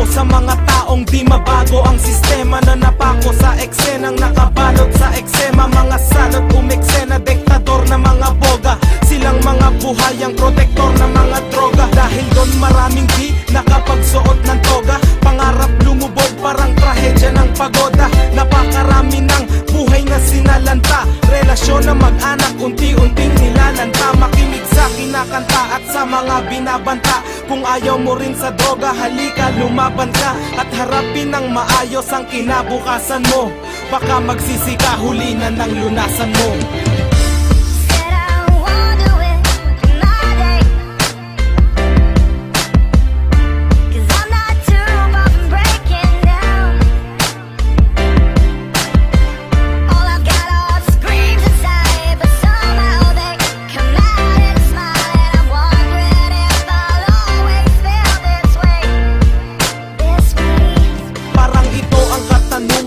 mo sa mga taong di mabago ang sistema na napako sa eksenang nakabalot sa eksema. Mga salot umeksena, diktador na mga boga, silang mga buhay ang protektor ng mga droga. Dahil doon maraming di nakapagsuot ng toga, pangarap lumubog parang trahedya ng pagoda. Napakarami ng buhay na sinalanta, relasyon na mag-anak unti-unting nilalanta. Makinig sa kinakanta at sa mga binabanta. Kung ayaw mo rin sa droga, halika lumaban ka at harapin ng maayos ang kinabukasan mo. Baka magsisi ka, huli na ng lunasan mo.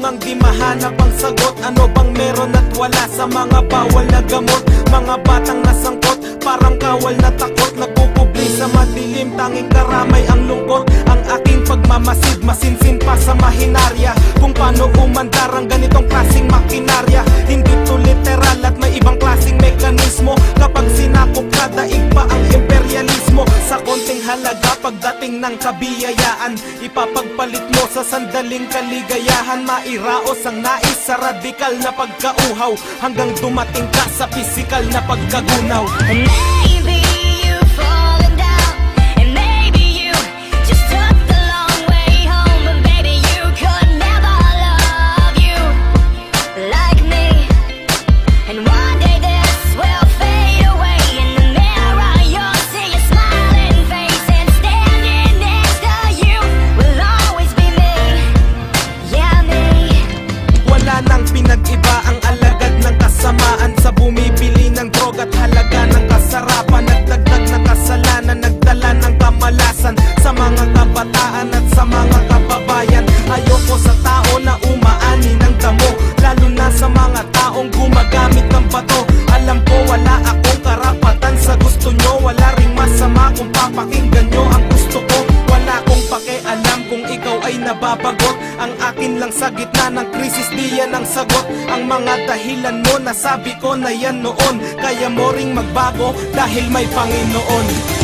Ang di mahanap ang sagot, ano bang meron at wala sa mga bawal na gamot. Mga batang nasangkot, parang kawal na takot, nagpupubli sa madilim, tanging karamay ang lungkot. Ang aking pagmamasid, masinsin pa sa mahinarya, kung paano umandar ang ganitong klaseng makinarya. Hindi to literal at may ibang klaseng mekanismo. Kapag sinakop ka, daig pa ang imperialismo. Sa konting halaga pagdating ng kabiyayaan, ipapagpalit mo sa sandaling kaligayahan. Mairaos ang nais sa radikal na pagkauhaw, hanggang dumating ka sa pisikal na pagkagunaw. Maybe you've fallen down, and maybe you just took the long way home. But baby, you could never love you like me. And one day this will fade away. In the mirror you'll see a smiling face, and standing next to you will always be me. Yeah, me. Wala nang pinag-iba ang alagad ng kasamaan sa bumibili ng droga at halaga ng kasarapan. Nagdagdag ng kasalanan, nagdala ng kamalasan sa mga kabataan at sa mga kababayan. Ayoko sa tao na umaani ng damo, lalo na sa mga taong gumagamit ng bato. Alam ko wala akong karapatan sa gusto nyo, wala ring masama kung papakinggan nyo ang gusto ko. Wala akong pakialam kung ikaw ay nababagot. Ang akin lang sa gitna ng krisis, di yan ang sagot. Ang mga dahilan mo, nasabi ko na yan noon. Kaya mo ring magbago dahil may Panginoon.